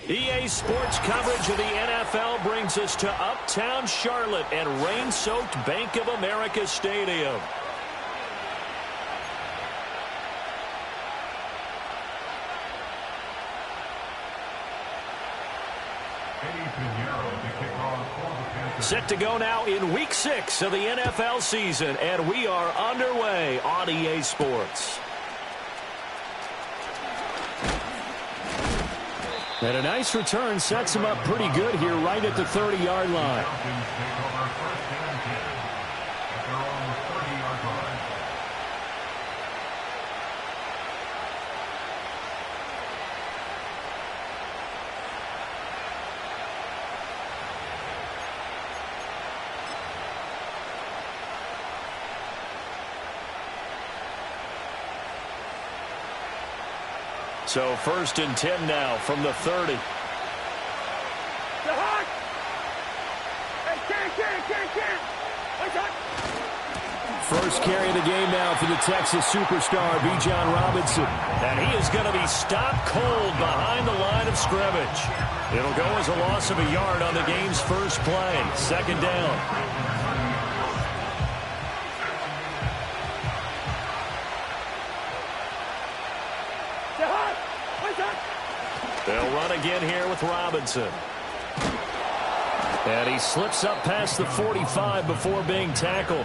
EA Sports coverage of the NFL brings us to Uptown Charlotte and rain-soaked Bank of America Stadium. Set to go now in Week 6 of the NFL season, and we are underway on EA Sports. And a nice return sets him up pretty good here right at the 30-yard line. So 1st and 10 now from the 30. First carry of the game now for the Texas superstar, Bijan Robinson. And he is going to be stopped cold behind the line of scrimmage. It'll go as a loss of a yard on the game's first play. 2nd down. They'll run again here with Robinson. And he slips up past the 45 before being tackled.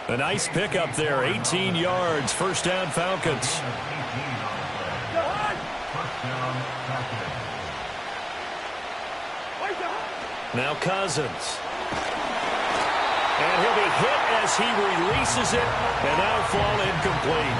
A nice pickup there, 18 yards, 1st down Falcons. Now Cousins. And he'll be hit as he releases it, and that'll fall incomplete.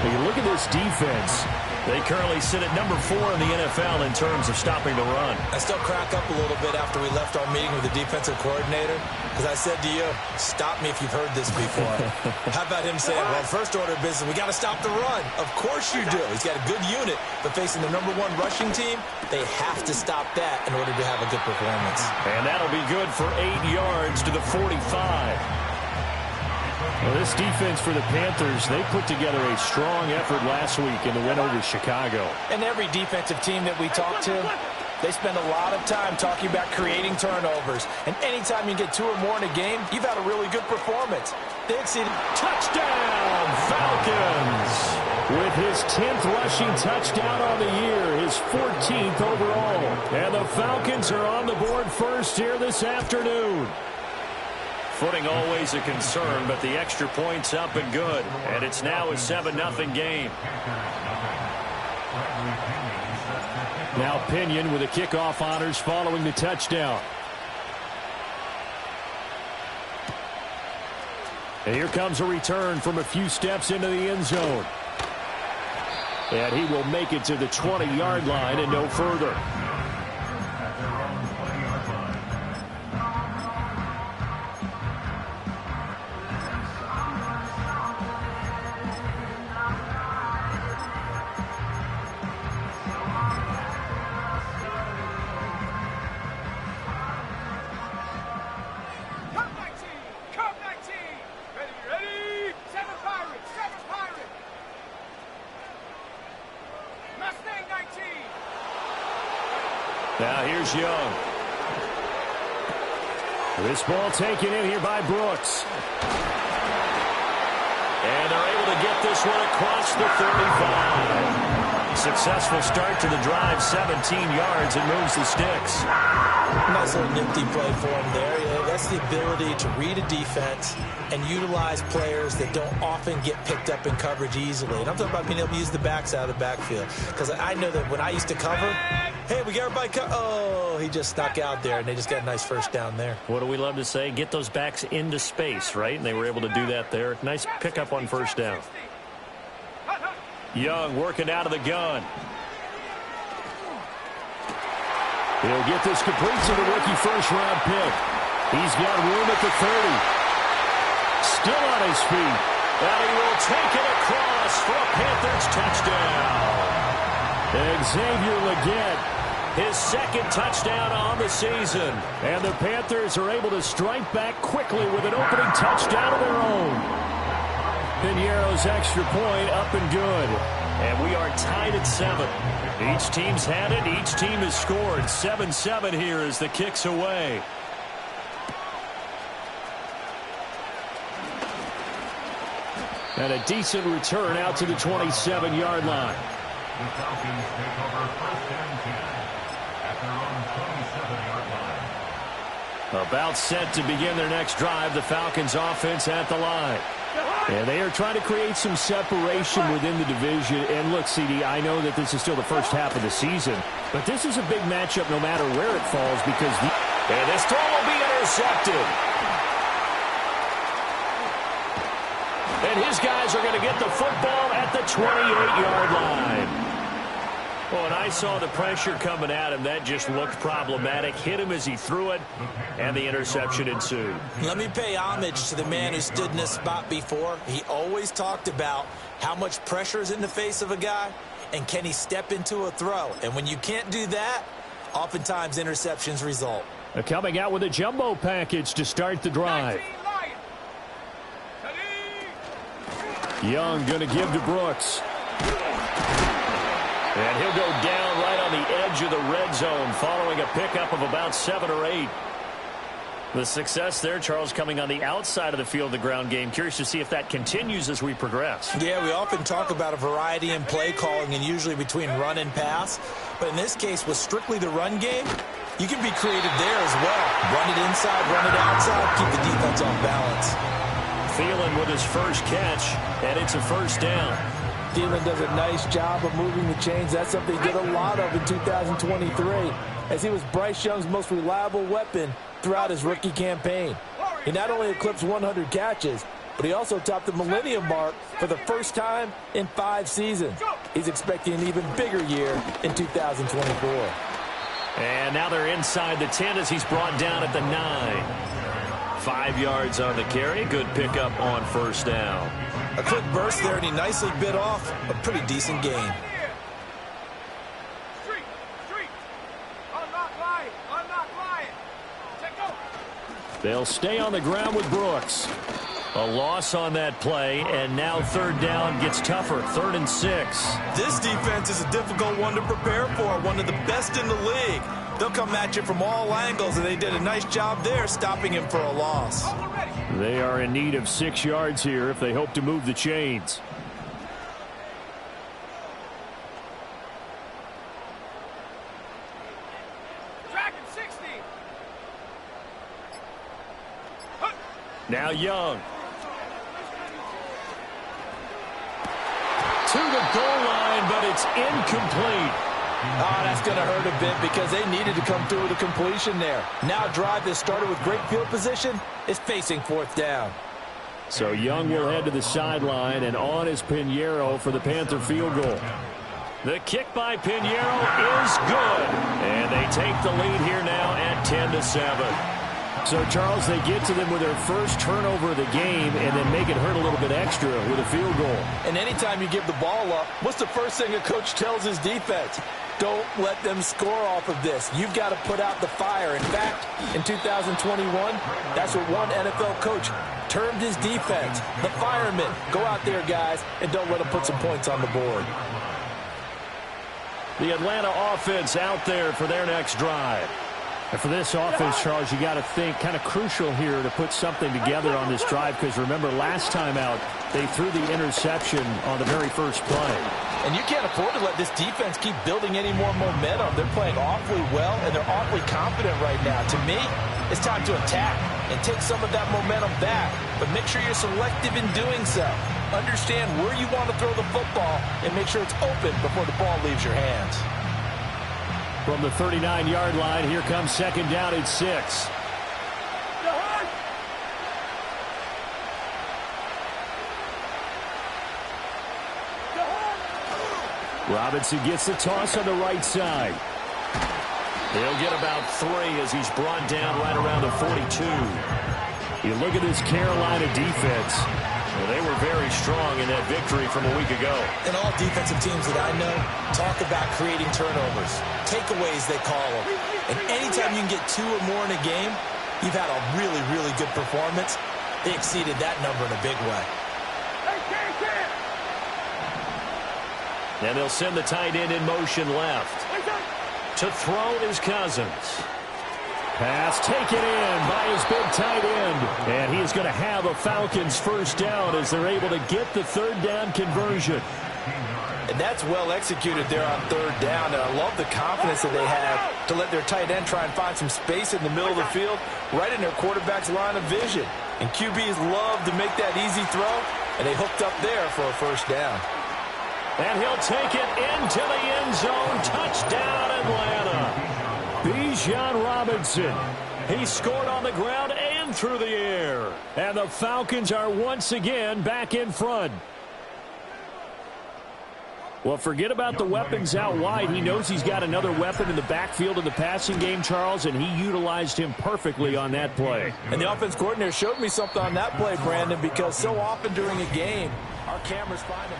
You look at this defense. They currently sit at number 4 in the NFL in terms of stopping the run. I still crack up a little bit after we left our meeting with the defensive coordinator, because I said to you, stop me if you've heard this before. How about him saying, well, first order of business, we got to stop the run. Of course you do. He's got a good unit, but facing the number 1 rushing team, they have to stop that in order to have a good performance. And that'll be good for 8 yards to the 45. Well, this defense for the Panthers, they put together a strong effort last week in the win over Chicago. And every defensive team that we talk to, they spend a lot of time talking about creating turnovers. And anytime you get 2 or more in a game, you've had a really good performance. They exceeded. Touchdown, Falcons! With his 10th rushing touchdown on the year, his 14th overall. And the Falcons are on the board first here this afternoon. Footing always a concern, but the extra point's up and good. And it's now a 7-0 game. Now Pinion with the kickoff honors following the touchdown. And here comes a return from a few steps into the end zone. And he will make it to the 20-yard line and no further. Now here's Young. This ball taken in here by Brooks. And they're able to get this one across the 35. Successful start to the drive, 17 yards, and moves the sticks. Nice little nifty play for him there. That's the ability to read a defense and utilize players that don't often get picked up in coverage easily. And I'm talking about being able to use the backs out of the backfield. Because I know that when I used to cover, hey, we got everybody oh, he just snuck out there, and they just got a nice first down there. What do we love to say? Get those backs into space, right? And they were able to do that there. Nice pickup on first down. Young working out of the gun. He'll get this complete to the rookie first-round pick. He's got room at the 30. Still on his feet. And he will take it across for a Panthers touchdown. Xavier Legette, his 2nd touchdown on the season. And the Panthers are able to strike back quickly with an opening touchdown of their own. Piñeiro's extra point up and good. And we are tied at 7. Each team's had it. Each team has scored. 7-7 here as the kick's away. And a decent return out to the 27-yard line. The Falcons take over 1st and 10 at their own 27-yard line. About set to begin their next drive. The Falcons offense at the line. And they are trying to create some separation within the division. And look, CD, I know that this is still the first half of the season, but this is a big matchup no matter where it falls because and this throw will be intercepted. And his guys are going to get the football at the 28-yard line. Well, and I saw the pressure coming at him. That just looked problematic. Hit him as he threw it, and the interception ensued. Let me pay homage to the man who stood in this spot before. He always talked about how much pressure is in the face of a guy, and can he step into a throw. And when you can't do that, oftentimes interceptions result. Coming out with a jumbo package to start the drive. Young going to give to Brooks. And he'll go down right on the edge of the red zone following a pickup of about 7 or 8. The success there, Charles, coming on the outside of the field, the ground game. Curious to see if that continues as we progress. Yeah, we often talk about a variety in play calling and usually between run and pass. But in this case, with strictly the run game, you can be creative there as well. Run it inside, run it outside, keep the defense off balance. Thielen with his first catch, and it's a first down. Thielen does a nice job of moving the chains. That's something he did a lot of in 2023, as he was Bryce Young's most reliable weapon throughout his rookie campaign. He not only eclipsed 100 catches, but he also topped the millennium mark for the first time in 5 seasons. He's expecting an even bigger year in 2024. And now they're inside the 10 as he's brought down at the 9. 5 yards on the carry. Good pickup on first down. A quick burst there, and he nicely bit off a pretty decent gain. They'll stay on the ground with Brooks. A loss on that play, and now third down gets tougher. 3rd and 6. This defense is a difficult one to prepare for, one of the best in the league. They'll come at you from all angles, and they did a nice job there stopping him for a loss. They are in need of 6 yards here if they hope to move the chains. Now Young. To the goal line, but it's incomplete. Oh, that's going to hurt a bit because they needed to come through with a completion there. Now a drive that started with great field position is facing 4th down. So Young will head to the sideline, and on is Pinheiro for the Panther field goal. The kick by Pinheiro is good. And they take the lead here now at 10-7. So, Charles, they get to them with their first turnover of the game and then make it hurt a little bit extra with a field goal. And anytime you give the ball up, what's the first thing a coach tells his defense? Don't let them score off of this. You've got to put out the fire. In fact, in 2021, that's what one NFL coach termed his defense. The firemen. Go out there, guys, and don't let them put some points on the board. The Atlanta offense out there for their next drive. And for this offense, Charles, you got to think kind of crucial here to put something together on this drive because remember last time out they threw the interception on the very first play. And you can't afford to let this defense keep building any more momentum. They're playing awfully well, and they're awfully confident right now. To me, it's time to attack and take some of that momentum back. But make sure you're selective in doing so. Understand where you want to throw the football and make sure it's open before the ball leaves your hands. From the 39-yard line, here comes 2nd down and 6. Robinson gets the toss on the right side. He'll get about 3 as he's brought down right around the 42. You look at this Carolina defense. Well, they were very strong in that victory from a week ago. And all defensive teams that I know talk about creating turnovers. Takeaways, they call them. And anytime you can get 2 or more in a game, you've had a really, really good performance. They exceeded that number in a big way. And they'll send the tight end in motion left. To throw is Cousins. Pass taken in by his big tight end. And he is going to have a Falcons first down as they're able to get the third down conversion. And that's well executed there on third down. And I love the confidence that they have to let their tight end try and find some space in the middle of the field, right in their quarterback's line of vision. And QBs love to make that easy throw, and they hooked up there for a first down. And he'll take it into the end zone. Touchdown, Atlanta. Bijan Robinson. He scored on the ground and through the air. And the Falcons are once again back in front. Well, forget about the weapons out wide. He knows he's got another weapon in the backfield of the passing game, Charles, and he utilized him perfectly on that play. And the offense coordinator showed me something on that play, Brandon, because so often during a game, our cameras find him.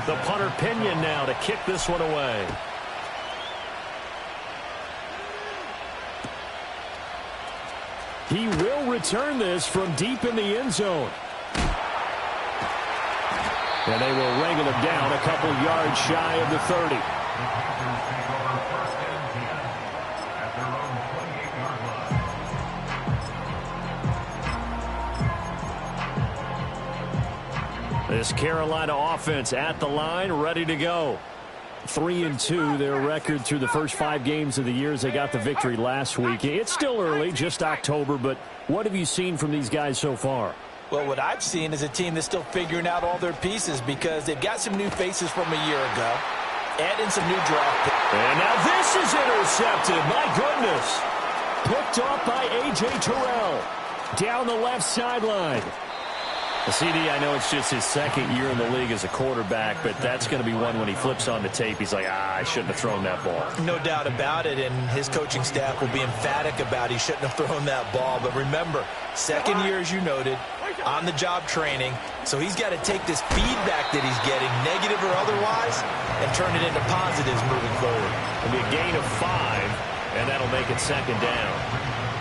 The punter Pinion now to kick this one away. He will return this from deep in the end zone. And they will wrangle him down a couple yards shy of the 30. This Carolina offense at the line, ready to go. 3-2, their record through the first 5 games of the year as they got the victory last week. It's still early, just October, but what have you seen from these guys so far? Well, what I've seen is a team that's still figuring out all their pieces because they've got some new faces from a year ago, add in some new draft picks. And now this is intercepted. My goodness. Picked off by A.J. Terrell. Down the left sideline. CD, I know it's just his second year in the league as a quarterback, but that's going to be one when he flips on the tape. He's like, I shouldn't have thrown that ball. No doubt about it, and his coaching staff will be emphatic about he shouldn't have thrown that ball. But remember, second year, as you noted, on-the-job training, so he's got to take this feedback that he's getting, negative or otherwise, and turn it into positives moving forward. It'll be a gain of 5, and that'll make it second down.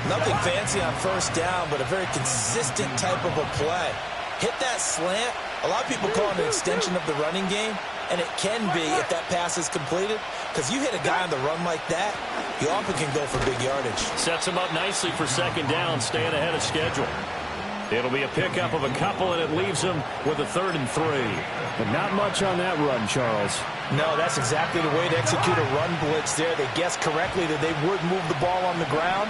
Nothing fancy on first down, but a very consistent type of a play. Hit that slant. A lot of people call it an extension of the running game, and it can be if that pass is completed, because you hit a guy on the run like that, you often can go for big yardage. Sets him up nicely for second down, staying ahead of schedule. It'll be a pickup of a couple, and it leaves him with a 3rd and 3. But not much on that run, Charles. No, that's exactly the way to execute a run blitz there. They guessed correctly that they would move the ball on the ground,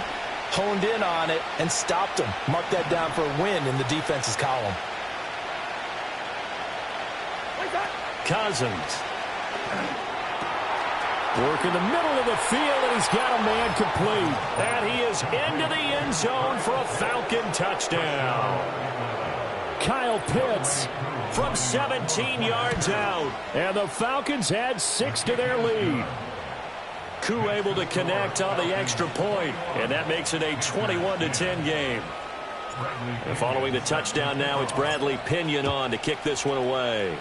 honed in on it, and stopped them. Mark that down for a win in the defense's column. Cousins. Work in the middle of the field, and he's got a man complete. And he is into the end zone for a Falcon touchdown. Kyle Pitts from 17 yards out. And the Falcons had 6 to their lead. Koo able to connect on the extra point, and that makes it a 21-10 game. And following the touchdown now, it's Bradley Pinion on to kick this one away.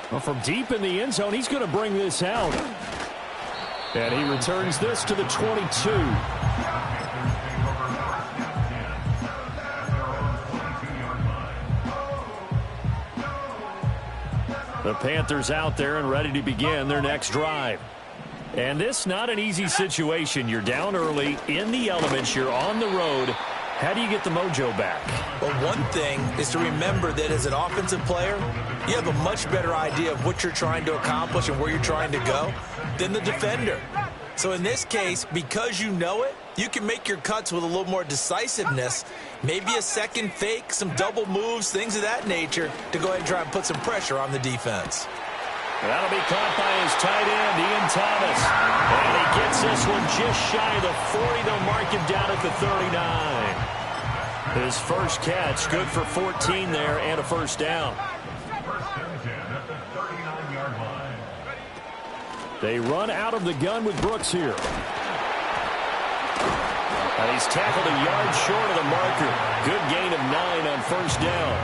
Well, from deep in the end zone, he's going to bring this out. And he returns this to the 22. The Panthers out there and ready to begin their next drive. And this not an easy situation. You're down early, in the elements, you're on the road. How do you get the mojo back? Well, one thing is to remember that as an offensive player, you have a much better idea of what you're trying to accomplish and where you're trying to go than the defender. So in this case, because you know it, you can make your cuts with a little more decisiveness, maybe a second fake, some double moves, things of that nature, to go ahead and try and put some pressure on the defense. That'll be caught by his tight end, Ian Thomas. And he gets this one just shy of the 40. They'll mark him down at the 39. His first catch, good for 14 there and a first down. They run out of the gun with Brooks here. And he's tackled a yard short of the marker. Good gain of 9 on first down.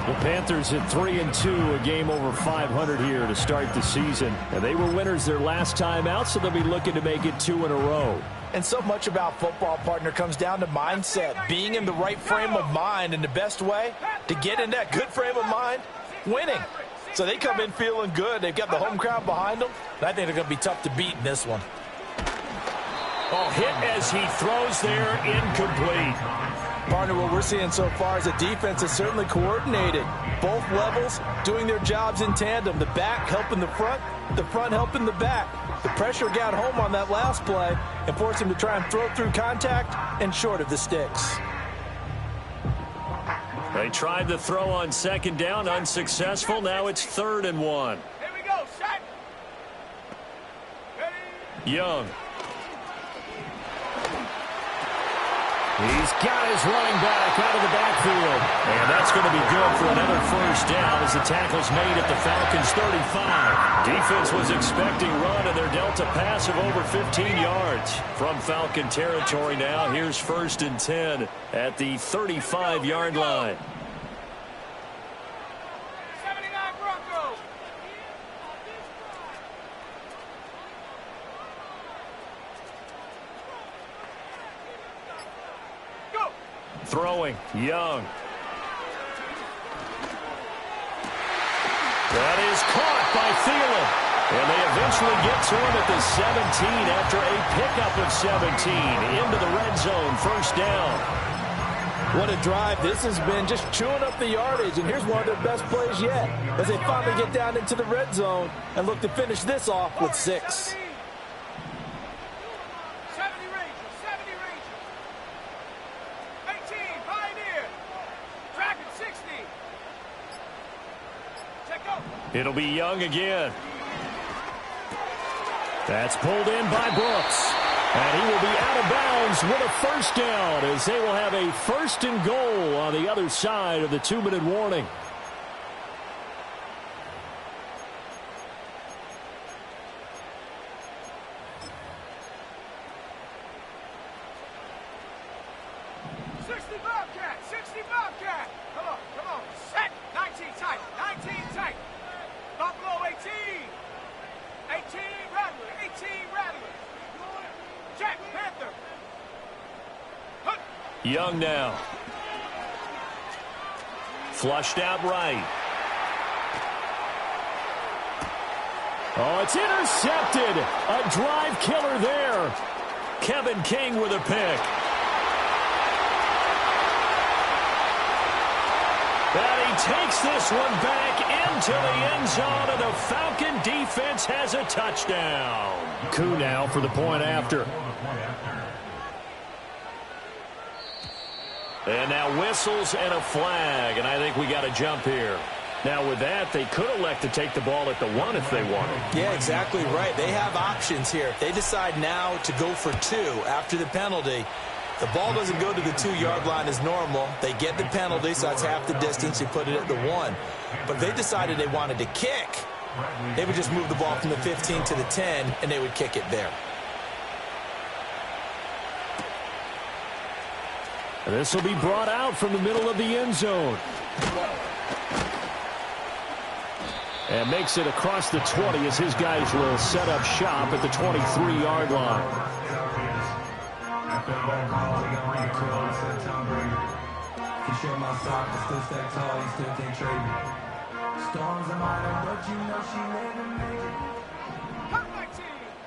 The Panthers at 3-2, a game over 500 here to start the season. And they were winners their last time out, so they'll be looking to make it 2 in a row. And so much about football, partner, comes down to mindset, being in the right frame of mind, and the best way to get in that good frame of mind, winning. So they come in feeling good. They've got the home crowd behind them, and I think they're going to be tough to beat in this one. Oh, hit as he throws there, incomplete. Partner, what we're seeing so far is a defense is certainly coordinated. Both levels doing their jobs in tandem. The back helping the front helping the back. The pressure got home on that last play and forced him to try and throw through contact and short of the sticks. They tried the throw on second down, unsuccessful. Now it's 3rd and 1. Here we go, set. Young. He's got his running back out of the backfield. And that's going to be good for another first down as the tackle's made at the Falcons' 35. Defense was expecting run, and they're dealt a pass of over 15 yards. From Falcon territory now, here's 1st and 10 at the 35-yard line. 79 Broncos. Throwing, Young. That is caught by Thielen. And they eventually get to him at the 17 after a pickup of 17 into the red zone, 1st down. What a drive this has been, just chewing up the yardage. And here's one of their best plays yet as they finally get down into the red zone and look to finish this off with 6. It'll be Young again. That's pulled in by Brooks. And he will be out of bounds with a 1st down as they will have a 1st and goal on the other side of the 2-minute warning. Young now. Flushed out right. Oh, it's intercepted. A drive killer there. Kevin King with a pick. And he takes this one back into the end zone, and the Falcon defense has a touchdown. Koo now for the point after. And now whistles and a flag, and I think we got to jump here. Now with that, they could elect to take the ball at the 1 if they wanted. Yeah, exactly right. They have options here. If they decide now to go for 2 after the penalty, the ball doesn't go to the 2-yard line as normal. They get the penalty, so that's half the distance. You put it at the 1. But if they decided they wanted to kick, they would just move the ball from the 15 to the 10, and they would kick it there. This will be brought out from the middle of the end zone. And makes it across the 20 as his guys will set up shop at the 23-yard line.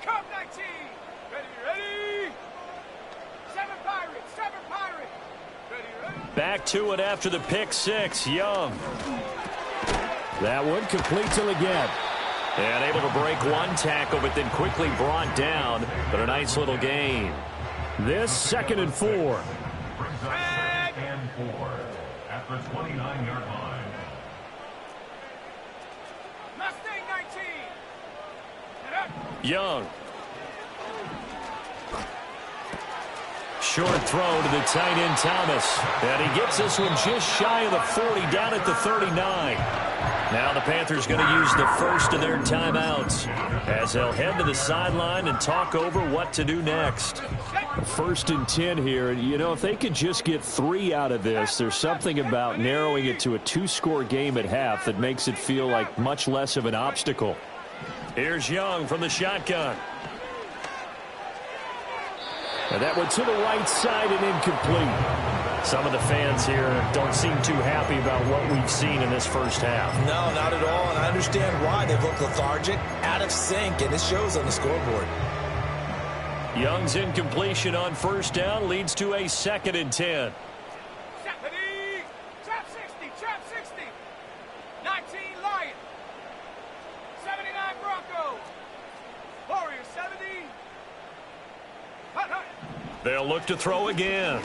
Come 19. Ready. 7 Pirates. Back to it after the pick 6. Young. That one complete till again. And able to break one tackle, but then quickly brought down. But a nice little gain. This 2nd and 4. And 4 at the 29-yard line. Mustang 19. Young. Short throw to the tight end Thomas. And he gets this one just shy of the 40, down at the 39. Now the Panthers going to use the first of their timeouts as they'll head to the sideline and talk over what to do next. 1st and 10 here. And, you know, if they could just get 3 out of this, there's something about narrowing it to a 2-score game at half that makes it feel like much less of an obstacle. Here's Young from the shotgun. And that one to the right side and incomplete. Some of the fans here don't seem too happy about what we've seen in this first half. No, not at all, and I understand why. They look lethargic, out of sync, and it shows on the scoreboard. Young's incompletion on first down leads to a 2nd and 10. Trap 60, trap 60. 19 Lions. 79 Broncos. Warriors 70. Hut, hut. They'll look to throw again.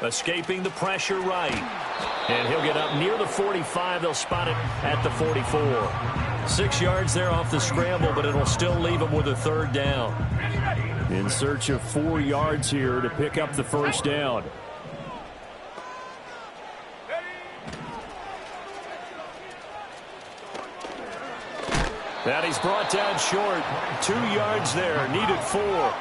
Escaping the pressure right. And he'll get up near the 45. They'll spot it at the 44. 6 yards there off the scramble, but it'll still leave him with a 3rd down. In search of 4 yards here to pick up the first down. That he's brought down short. 2 yards there. Needed 4.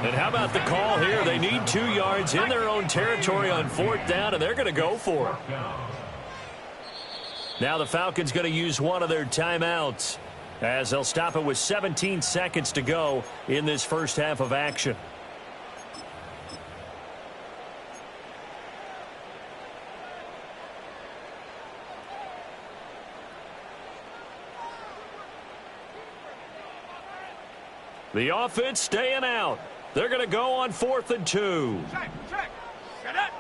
And how about the call here? They need 2 yards in their own territory on 4th down, and they're going to go for it. Now the Falcons going to use one of their timeouts as they'll stop it with 17 seconds to go in this first half of action. The offense staying out. They're going to go on 4th and 2. Check. Set up.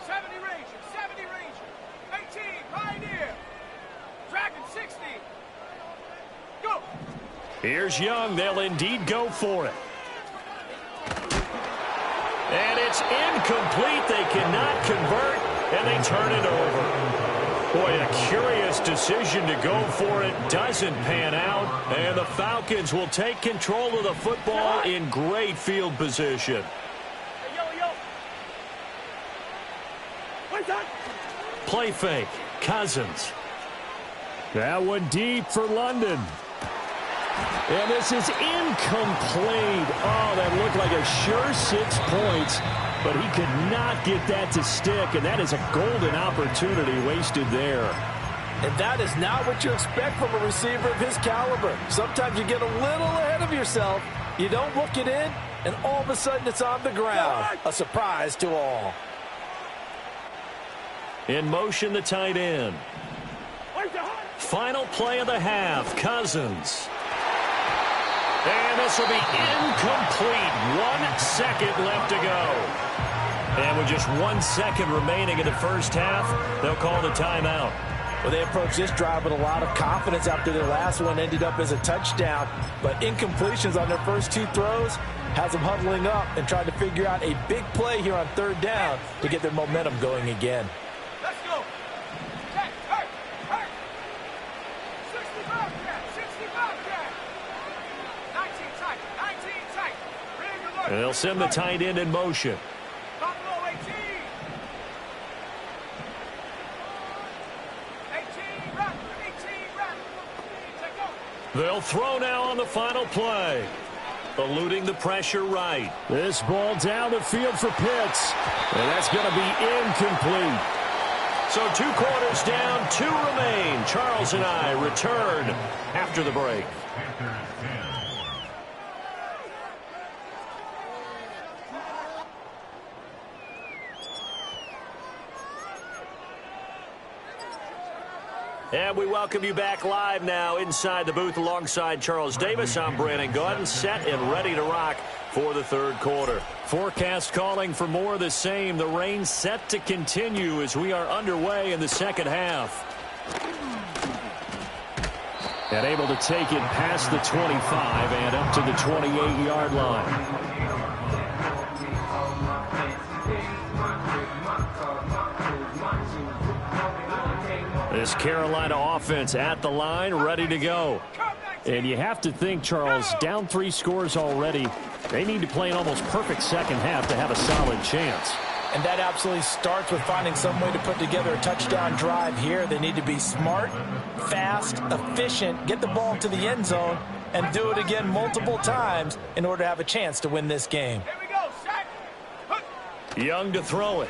70 Ranger, 70 Ranger. 18 Pioneer. Dragon 60. Go. Here's Young. They'll indeed go for it. And it's incomplete. They cannot convert, and they turn it over. Boy, a curious decision to go for it. Doesn't pan out, and the Falcons will take control of the football in great field position. Hey, yo. What's that? Play fake. Cousins. That one deep for London. And this is incomplete. Oh, that looked like a sure 6 points, but he could not get that to stick, and that is a golden opportunity wasted there. And that is not what you expect from a receiver of his caliber. Sometimes you get a little ahead of yourself, you don't look it in, and all of a sudden it's on the ground. A surprise to all. In motion, the tight end. Final play of the half, Cousins. And this will be incomplete. 1 second left to go. And with just 1 second remaining in the first half, they'll call the timeout. Well, they approached this drive with a lot of confidence after their last one ended up as a touchdown. But incompletions on their first 2 throws has them huddling up and trying to figure out a big play here on 3rd down to get their momentum going again. Let's go. Check. Hey. 65 cat. 19 tight. And they'll send the tight end in motion. Buffalo 18. 18 run. Take over. They'll throw now on the final play. Eluding the pressure right. This ball down the field for Pitts. And that's going to be incomplete. So 2 quarters down, 2 remain. Charles and I return after the break. And we welcome you back live now inside the booth alongside Charles Davis. I'm Brandon Gordon, set and ready to rock for the 3rd quarter. Forecast calling for more of the same. The rain set to continue as we are underway in the 2nd half. And able to take it past the 25 and up to the 28-yard line. This Carolina offense at the line, ready to go. And you have to think, Charles, down 3 scores already. They need to play an almost perfect second half to have a solid chance. And that absolutely starts with finding some way to put together a touchdown drive here. They need to be smart, fast, efficient, get the ball to the end zone, and do it again multiple times in order to have a chance to win this game. Here we go, Shaq. Young to throw it.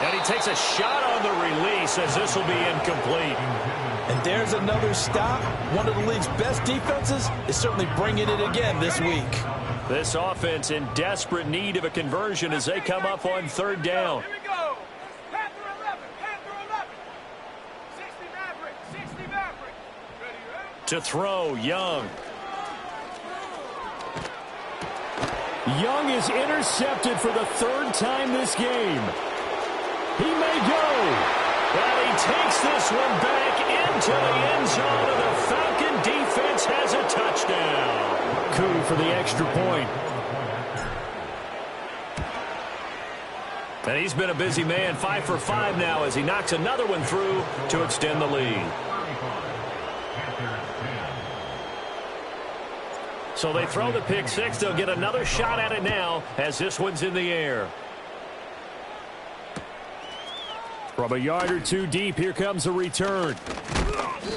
And he takes a shot on on the release, as this will be incomplete. And there's another stop. One of the league's best defenses is certainly bringing it again this week. This offense in desperate need of a conversion as they come up on third down. Here we go. Panther 11. Panther 11. 60 Maverick. 60 Maverick. Ready? To throw, Young. Young is intercepted for the third time this game. He may go. And he takes this one back into the end zone, and the Falcon defense has a touchdown. Coup for the extra point. And he's been a busy man, 5 for 5 now as he knocks another one through to extend the lead. So they throw the pick six. They'll get another shot at it now as this one's in the air. From a yard or two deep, here comes a return.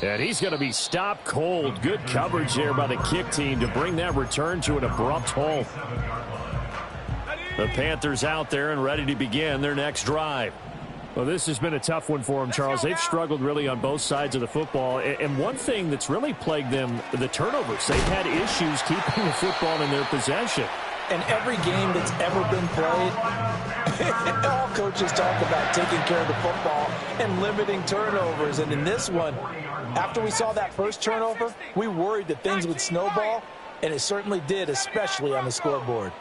And he's going to be stopped cold. Good coverage there by the kick team to bring that return to an abrupt halt. The Panthers out there and ready to begin their next drive. Well, this has been a tough one for them, Charles. They've struggled really on both sides of the football. And one thing that's really plagued them, the turnovers. They've had issues keeping the football in their possession. And every game that's ever been played, all coaches talk about taking care of the football and limiting turnovers. And in this one, after we saw that first turnover, we worried that things would snowball, and it certainly did, especially on the scoreboard.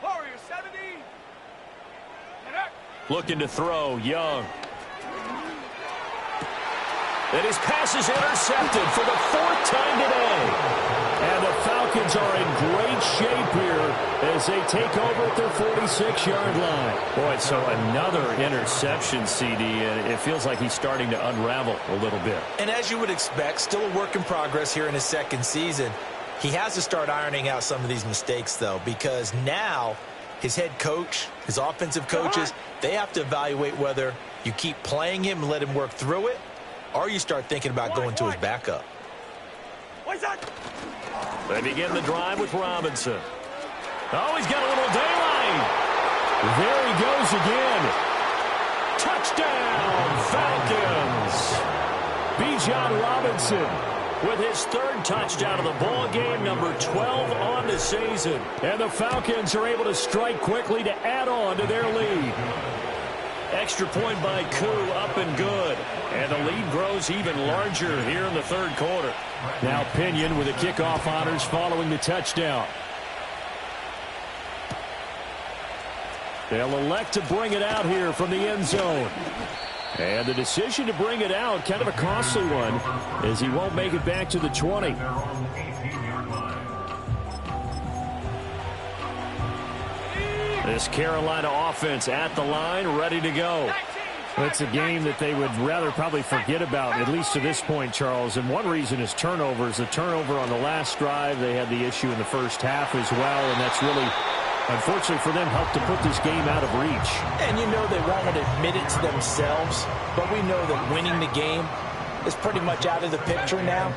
Warriors 70. Looking to throw, Young. And his pass is intercepted for the fourth time today. And the Falcons are in great shape here as they take over at their 46-yard line. Boy, so another interception, CD, and it feels like he's starting to unravel a little bit. And as you would expect, still a work in progress here in his second season. He has to start ironing out some of these mistakes, though, because now his head coach, his offensive coaches, they have to evaluate whether you keep playing him and let him work through it, or you start thinking about going to his backup. What's that? They begin the drive with Robinson. Oh, he's got a little daylight. There he goes again. Touchdown, Falcons. Bijan Robinson with his third touchdown of the ball game, number 12 on the season. And the Falcons are able to strike quickly to add on to their lead. Extra point by Koo, up and good. And the lead grows even larger here in the third quarter. Now Pinion with the kickoff honors following the touchdown. They'll elect to bring it out here from the end zone. And the decision to bring it out, kind of a costly one, as he won't make it back to the 20. This Carolina offense at the line, ready to go. It's a game that they would rather probably forget about, at least to this point, Charles. And one reason is turnovers. The turnover on the last drive, they had the issue in the first half as well, and that's really, unfortunately for them, helped to put this game out of reach. And you know they won't admit it to themselves, but we know that winning the game is pretty much out of the picture now.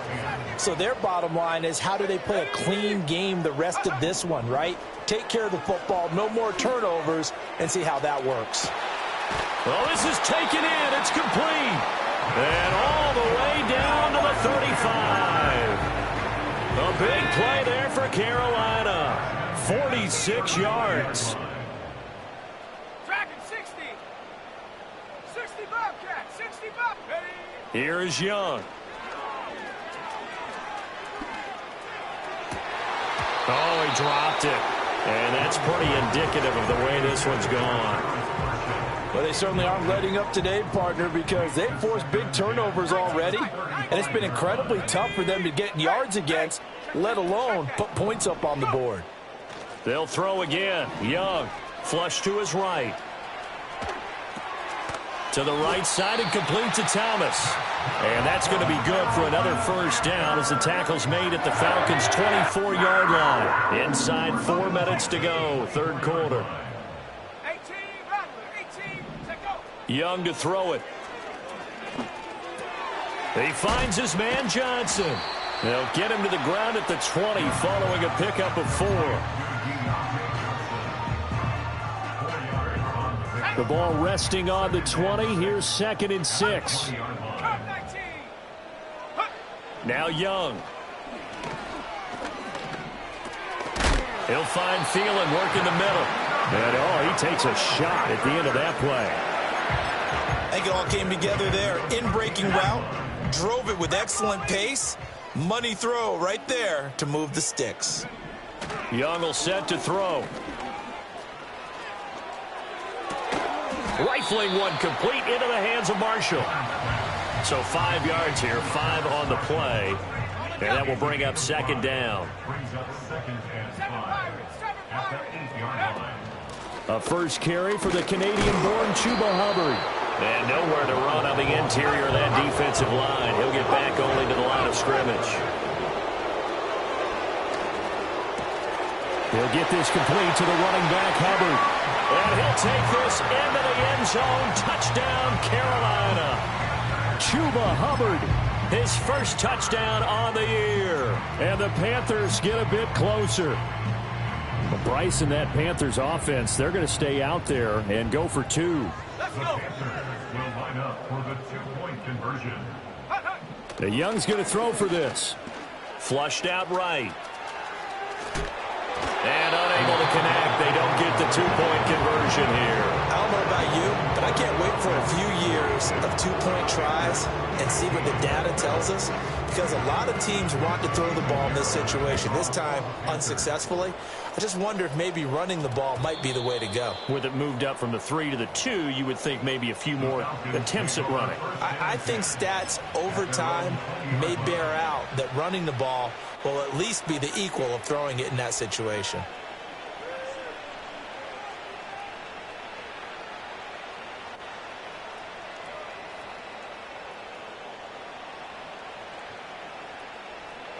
So their bottom line is, how do they play a clean game the rest of this one, right? Take care of the football, no more turnovers, and see how that works. Well, this is taken in. It's complete. And all the way down to the 35. A big play there for Carolina. 46 yards. Dragon 60. 60 Bobcat. 60 Bobcat. Here's Young. Oh, he dropped it. And that's pretty indicative of the way this one's gone. Well, they certainly aren't letting up today, partner, because they've forced big turnovers already, and it's been incredibly tough for them to get yards against, let alone put points up on the board. They'll throw again. Young, flush to his right. To the right side and complete to Thomas. And that's going to be good for another first down as the tackle's made at the Falcons' 24-yard line. Inside 4 minutes to go, third quarter. 18, Rattler, 18, take go. Young to throw it. He finds his man Johnson. They'll get him to the ground at the 20 following a pickup of 4. The ball resting on the 20. Here's 2nd and 6. Now Young. He'll find Thielen working the middle. And, he takes a shot at the end of that play. I think it all came together there. In-breaking route, drove it with excellent pace. Money throw right there to move the sticks. Young will set to throw. Rifling one complete into the hands of Marshall. So 5 yards here, 5 on the play. And that will bring up 2nd down. A first carry for the Canadian-born Chuba Hubbard. And nowhere to run on the interior of that defensive line. He'll get back only to the line of scrimmage. He'll get this complete to the running back, Hubbard. And he'll take this into the end zone. Touchdown, Carolina. Chuba Hubbard, his first touchdown on the year. And the Panthers get a bit closer. Well, Bryce and that Panthers offense, they're going to stay out there and go for 2. The Panthers will line up for the 2-point conversion. The Young's going to throw for this. Flushed out right. And unable to connect. They don't get the 2-point conversion here. I don't know about you, but I can't wait for a few years of 2-point tries and see what the data tells us, because a lot of teams want to throw the ball in this situation, this time unsuccessfully. I just wonder if maybe running the ball might be the way to go. With it moved up from the 3 to the 2, you would think maybe a few more attempts at running. I think stats over time may bear out that running the ball will at least be the equal of throwing it in that situation.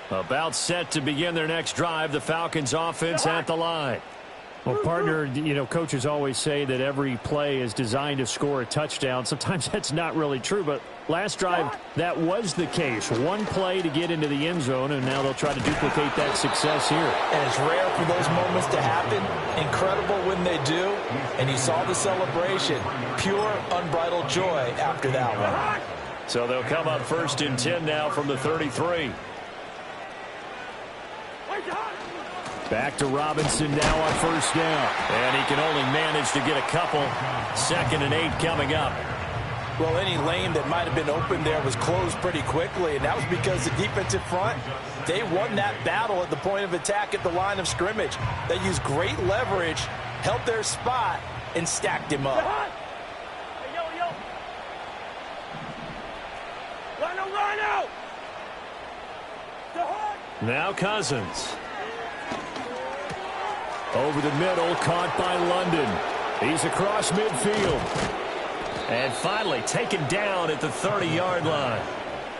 About set to begin their next drive, the Falcons offense at the line. Well, partner, coaches always say that every play is designed to score a touchdown. Sometimes that's not really true, but last drive, that was the case. One play to get into the end zone, and now they'll try to duplicate that success here. And it's rare for those moments to happen. Incredible when they do. And you saw the celebration. Pure, unbridled joy after that one. So they'll come up 1st and 10 now from the 33. Back to Robinson now on 1st down. And he can only manage to get a couple. 2nd and 8 coming up. Well, any lane that might have been open there was closed pretty quickly, and that was because the defensive front, they won that battle at the point of attack at the line of scrimmage. They used great leverage, held their spot, and stacked him up. Rhino! Now Cousins. Over the middle, caught by London. He's across midfield. And finally taken down at the 30-yard line.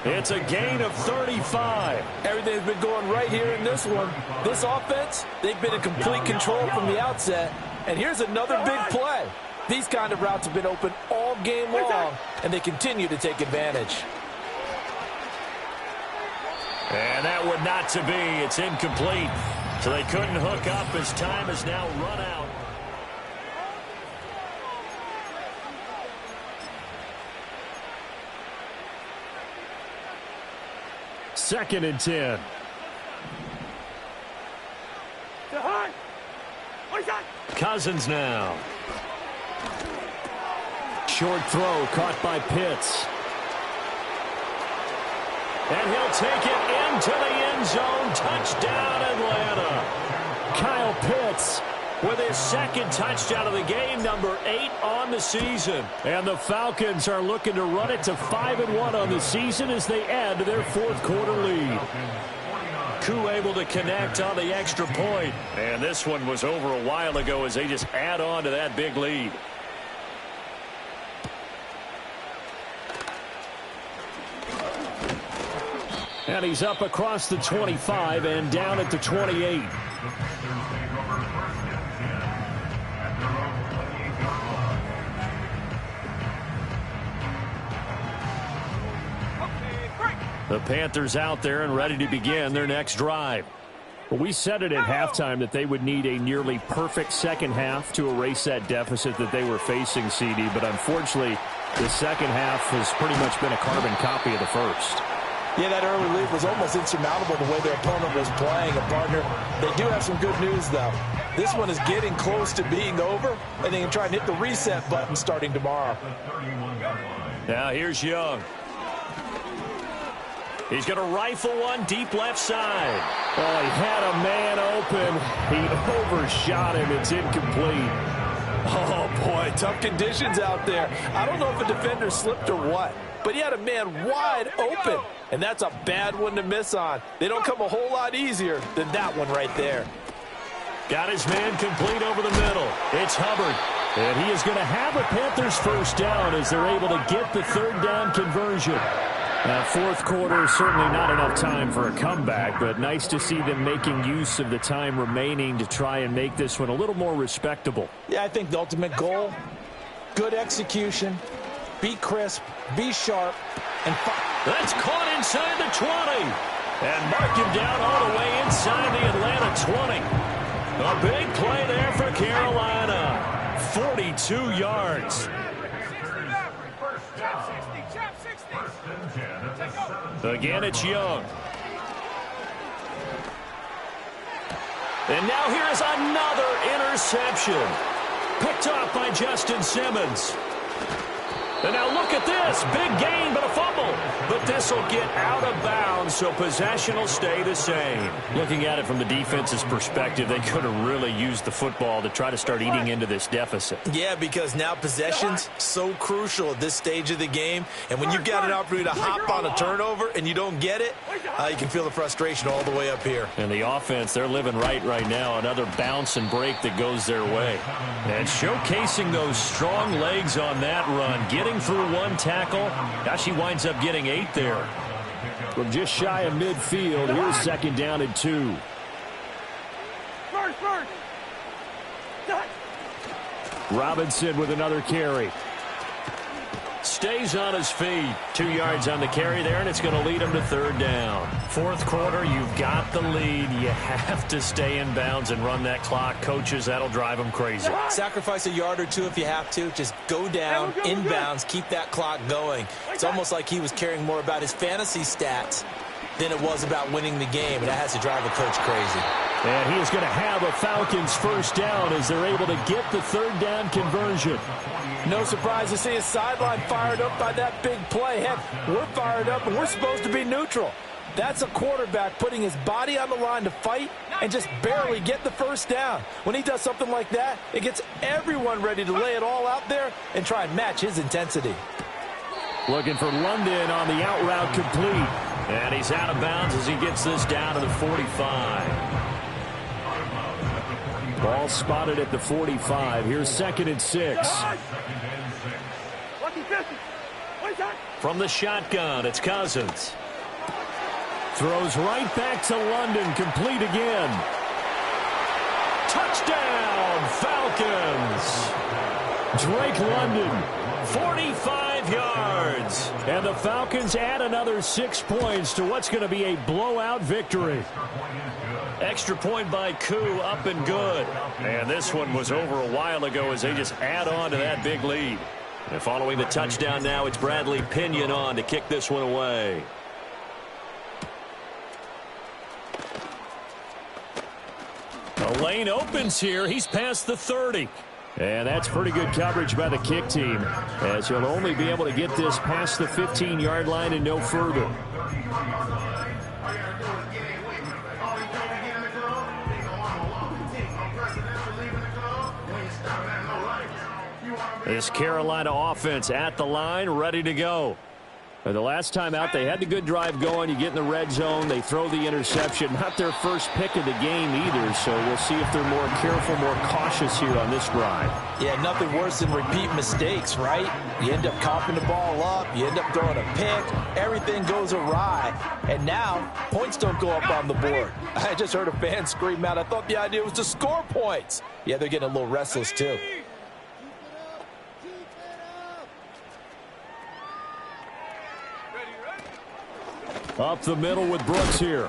It's a gain of 35. Everything's been going right here in this one. This offense, they've been in complete control from the outset. And here's another big play. These kind of routes have been open all game long, and they continue to take advantage. And that would not to be. It's incomplete. So they couldn't hook up as time has now run out. Second and 10. Cousins now. Short throw caught by Pitts. And he'll take it into the end zone. Touchdown, Atlanta. Kyle Pitts with his 2nd touchdown of the game, number 8 on the season. And the Falcons are looking to run it to 5-1 on the season as they add to their 4th quarter lead. Koo able to connect on the extra point. And this one was over a while ago as they just add on to that big lead. And he's up across the 25 and down at the 28. The Panthers out there and ready to begin their next drive. Well, we said it at halftime that they would need a nearly perfect second half to erase that deficit that they were facing, CD. But unfortunately, the second half has pretty much been a carbon copy of the first. Yeah, that early lead was almost insurmountable the way their opponent was playing. And, partner, they do have some good news, though. This one is getting close to being over, and they can try and hit the reset button starting tomorrow. Now here's Young. He's going to rifle one deep left side. Oh, he had a man open. He overshot him. It's incomplete. Oh, boy, tough conditions out there. I don't know if a defender slipped or what, but he had a man wide open, and that's a bad one to miss on. They don't come a whole lot easier than that one right there. Got his man complete over the middle. It's Hubbard. And he is going to have a Panthers first down as they're able to get the third down conversion. Fourth quarter, certainly not enough time for a comeback, but nice to see them making use of the time remaining to try and make this one a little more respectable. Yeah, I think the ultimate goal, good execution, be crisp, be sharp, and that's caught inside the 20. And marked him down all the way inside the Atlanta 20. A big play there for Carolina. 42 yards. Again, it's Young. And now here is another interception. Picked off by Justin Simmons. And now look at this. Big gain, but a fumble. But this will get out of bounds, so possession will stay the same. Looking at it from the defense's perspective, they could have really used the football to try to start eating into this deficit. Yeah, because now possession's so crucial at this stage of the game. And when you've got an opportunity to hop on a turnover and you don't get it, you can feel the frustration all the way up here. And the offense, they're living right now. Another bounce and break that goes their way. And showcasing those strong legs on that run. Getting through one tackle. Gosh, he winds up getting 8 there. From just shy of midfield, here's second down and 2. Robinson with another carry. Stays on his feet. 2 yards on the carry there, and it's going to lead him to third down. Fourth quarter, you've got the lead. You have to stay in bounds and run that clock. Coaches, that'll drive them crazy. Sacrifice a yard or two if you have to. Just go down, inbounds, keep that clock going. It's almost like he was caring more about his fantasy stats than it was about winning the game, and that has to drive a coach crazy. And he is going to have a Falcons first down as they're able to get the third down conversion. No surprise to see his sideline fired up by that big play. Heck, we're fired up, and we're supposed to be neutral. That's a quarterback putting his body on the line to fight and just barely get the first down. When he does something like that, it gets everyone ready to lay it all out there and try and match his intensity. Looking for London on the out route complete. And he's out of bounds as he gets this down to the 45. Ball spotted at the 45. Here's second and 6. From the shotgun, it's Cousins. Throws right back to London, complete again. Touchdown, Falcons. Drake London, 45 yards. And the Falcons add another 6 points to what's going to be a blowout victory. Extra point by Koo, up and good. And this one was over a while ago as they just add on to that big lead. And following the touchdown now, it's Bradley Pinion on to kick this one away. The lane opens here. He's past the 30. And that's pretty good coverage by the kick team, as he'll only be able to get this past the 15-yard line and no further. This Carolina offense at the line, ready to go. The last time out, they had the good drive going. You get in the red zone, they throw the interception. Not their first pick of the game either, so we'll see if they're more careful, more cautious here on this drive. Yeah, nothing worse than repeat mistakes, right? You end up coughing the ball up, you end up throwing a pick, everything goes awry, and now points don't go up on the board. I just heard a fan scream out, I thought the idea was to score points. Yeah, they're getting a little restless too. Up the middle with Brooks here.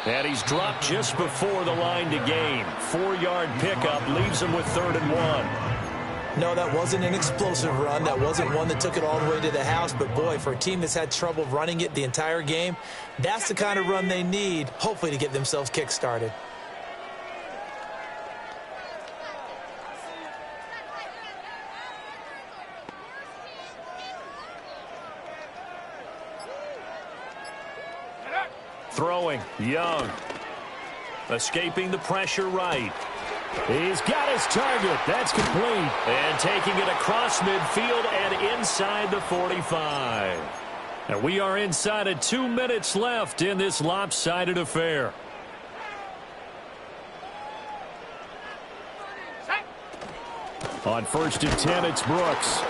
And he's dropped just before the line to gain. 4-yard pickup leaves him with 3rd and 1. No, that wasn't an explosive run. That wasn't one that took it all the way to the house. But, boy, for a team that's had trouble running it the entire game, that's the kind of run they need, hopefully, to get themselves kick-started. Throwing, Young. Escaping the pressure right. He's got his target. That's complete. And taking it across midfield and inside the 45. And we are inside of 2 minutes left in this lopsided affair. On 1st and 10, it's Brooks.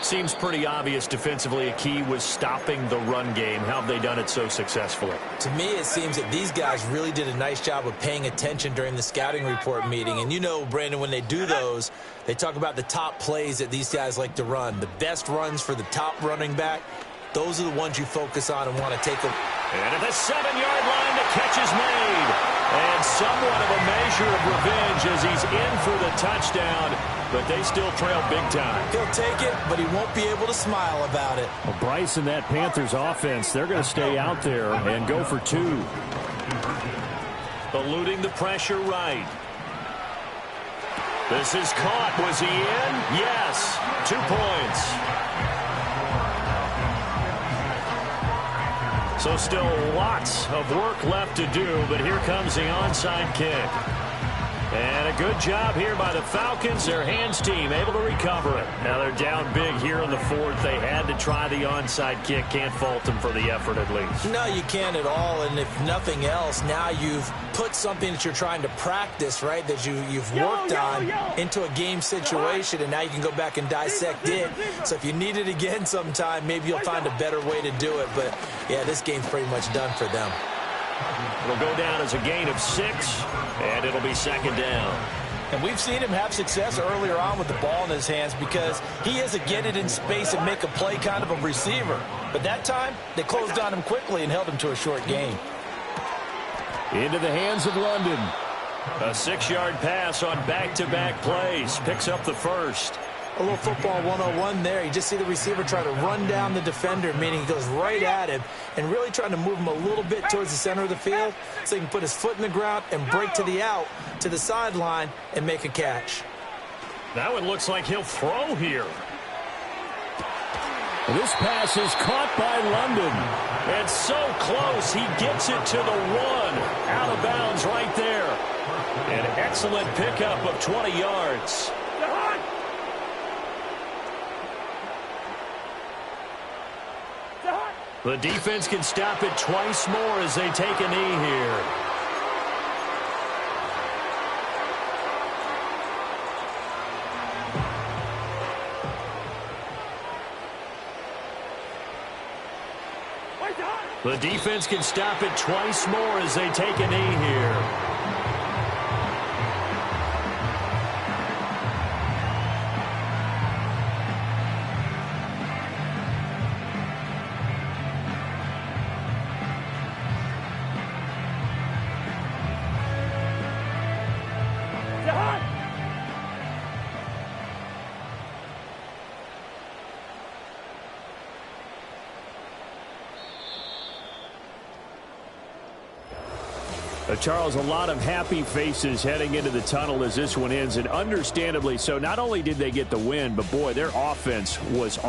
Seems pretty obvious defensively a key was stopping the run game. How have they done it so successfully? To me, it seems that these guys really did a nice job of paying attention during the scouting report meeting. And you know, Brandon, when they do those, they talk about the top plays that these guys like to run. The best runs for the top running back, those are the ones you focus on and want to take them. And at the 7-yard line, the catch is made. And somewhat of a measure of revenge as he's in for the touchdown, but they still trail big time. He'll take it, but he won't be able to smile about it. Well, Bryce and that Panthers offense, they're going to stay out there and go for 2. Eluding the pressure right. This is caught. Was he in? Yes. 2 points. So still lots of work left to do, but here comes the onside kick. And a good job here by the Falcons, their hands team, able to recover it. Now they're down big here in the 4th. They had to try the onside kick. Can't fault them for the effort at least. No, you can't at all. And if nothing else, now you've put something that you're trying to practice, right, that you've worked on into a game situation, and now you can go back and dissect it. So if you need it again sometime, maybe you'll find a better way to do it. But, yeah, this game's pretty much done for them. It'll go down as a gain of 6, and it'll be 2nd down. And we've seen him have success earlier on with the ball in his hands because he is a get it in space and make a play kind of a receiver. But that time, they closed on him quickly and held him to a short gain. Into the hands of London. A 6-yard pass on back-to-back plays. Picks up the 1st. A little football 101 there. You just see the receiver try to run down the defender, meaning he goes right at him and really trying to move him a little bit towards the center of the field so he can put his foot in the ground and break to the out, to the sideline, and make a catch. That one looks like he'll throw here. This pass is caught by London. And so close, he gets it to the 1. Out of bounds right there. An excellent pickup of 20 yards. The defense can stop it twice more as they take a knee here. The defense can stop it twice more as they take a knee here. Charles, a lot of happy faces heading into the tunnel as this one ends, and understandably so. Not only did they get the win, but, boy, their offense was